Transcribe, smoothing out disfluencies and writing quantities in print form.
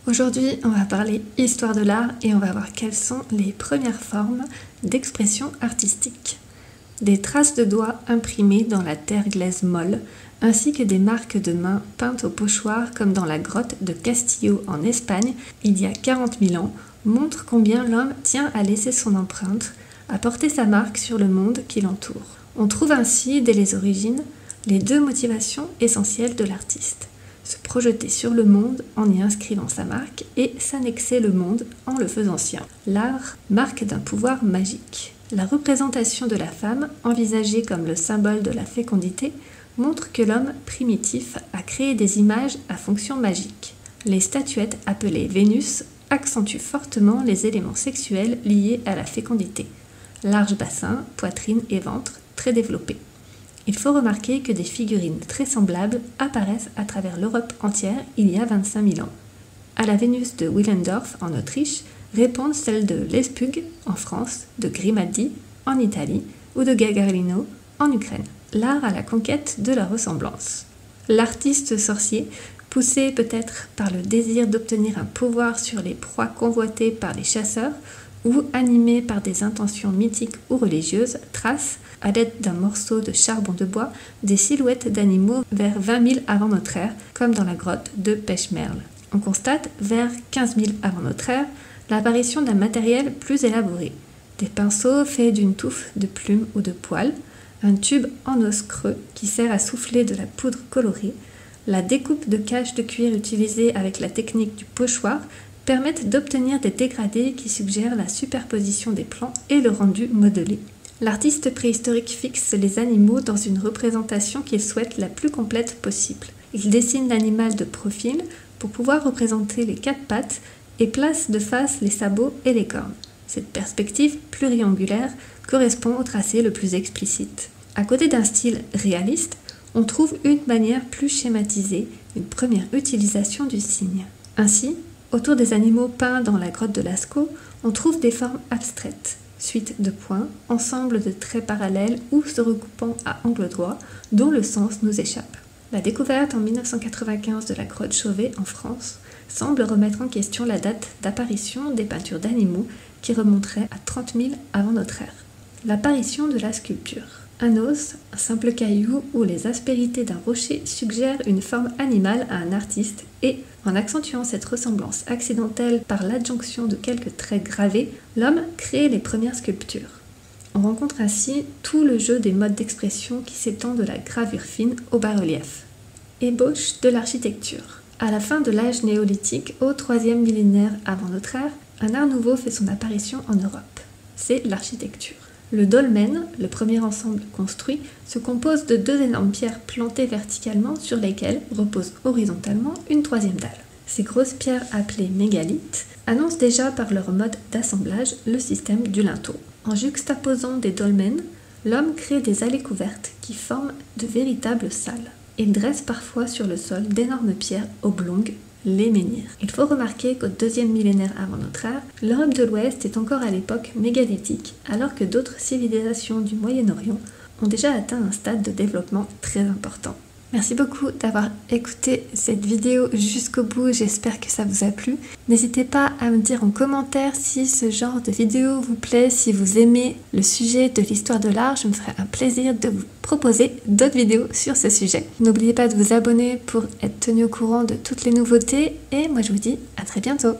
Aujourd'hui, on va parler histoire de l'art et on va voir quelles sont les premières formes d'expression artistique. Des traces de doigts imprimées dans la terre glaise molle, ainsi que des marques de mains peintes au pochoir comme dans la grotte de Castillo en Espagne il y a 40 000 ans, montrent combien l'homme tient à laisser son empreinte, à porter sa marque sur le monde qui l'entoure. On trouve ainsi, dès les origines, les deux motivations essentielles de l'artiste. Se projeter sur le monde en y inscrivant sa marque et s'annexer le monde en le faisant sien. L'art marque d'un pouvoir magique. La représentation de la femme, envisagée comme le symbole de la fécondité, montre que l'homme primitif a créé des images à fonction magique. Les statuettes appelées Vénus accentuent fortement les éléments sexuels liés à la fécondité. Large bassin, poitrine et ventre très développés. Il faut remarquer que des figurines très semblables apparaissent à travers l'Europe entière il y a 25 000 ans. À la Vénus de Willendorf en Autriche répondent celles de Lespug en France, de Grimaldi en Italie ou de Gagarino en Ukraine. L'art à la conquête de la ressemblance. L'artiste sorcier, poussé peut-être par le désir d'obtenir un pouvoir sur les proies convoitées par les chasseurs ou animé par des intentions mythiques ou religieuses, trace, à l'aide d'un morceau de charbon de bois, des silhouettes d'animaux vers 20 000 avant notre ère, comme dans la grotte de Pechmerle. On constate, vers 15 000 avant notre ère, l'apparition d'un matériel plus élaboré. Des pinceaux faits d'une touffe de plumes ou de poils, un tube en os creux qui sert à souffler de la poudre colorée, la découpe de caches de cuir utilisée avec la technique du pochoir permettent d'obtenir des dégradés qui suggèrent la superposition des plans et le rendu modelé. L'artiste préhistorique fixe les animaux dans une représentation qu'il souhaite la plus complète possible. Il dessine l'animal de profil pour pouvoir représenter les quatre pattes et place de face les sabots et les cornes. Cette perspective pluriangulaire correspond au tracé le plus explicite. À côté d'un style réaliste, on trouve une manière plus schématisée, une première utilisation du signe. Ainsi, autour des animaux peints dans la grotte de Lascaux, on trouve des formes abstraites, suite de points, ensemble de traits parallèles ou se recoupant à angle droit, dont le sens nous échappe. La découverte en 1995 de la grotte Chauvet en France semble remettre en question la date d'apparition des peintures d'animaux qui remonterait à 30 000 avant notre ère. L'apparition de la sculpture. Un os, un simple caillou ou les aspérités d'un rocher suggèrent une forme animale à un artiste et, en accentuant cette ressemblance accidentelle par l'adjonction de quelques traits gravés, l'homme crée les premières sculptures. On rencontre ainsi tout le jeu des modes d'expression qui s'étend de la gravure fine au bas-relief. Ébauche de l'architecture. À la fin de l'âge néolithique, au 3e millénaire avant notre ère, un art nouveau fait son apparition en Europe. C'est l'architecture. Le dolmen, le premier ensemble construit, se compose de deux énormes pierres plantées verticalement sur lesquelles repose horizontalement une troisième dalle. Ces grosses pierres appelées mégalithes annoncent déjà par leur mode d'assemblage le système du linteau. En juxtaposant des dolmens, l'homme crée des allées couvertes qui forment de véritables salles. Il dresse parfois sur le sol d'énormes pierres oblongues, les menhirs. Il faut remarquer qu'au 2e millénaire avant notre ère, l'Europe de l'Ouest est encore à l'époque mégalithique, alors que d'autres civilisations du Moyen-Orient ont déjà atteint un stade de développement très important. Merci beaucoup d'avoir écouté cette vidéo jusqu'au bout, j'espère que ça vous a plu. N'hésitez pas à me dire en commentaire si ce genre de vidéo vous plaît, si vous aimez le sujet de l'histoire de l'art, je me ferai un plaisir de vous proposer d'autres vidéos sur ce sujet. N'oubliez pas de vous abonner pour être tenu au courant de toutes les nouveautés et moi je vous dis à très bientôt.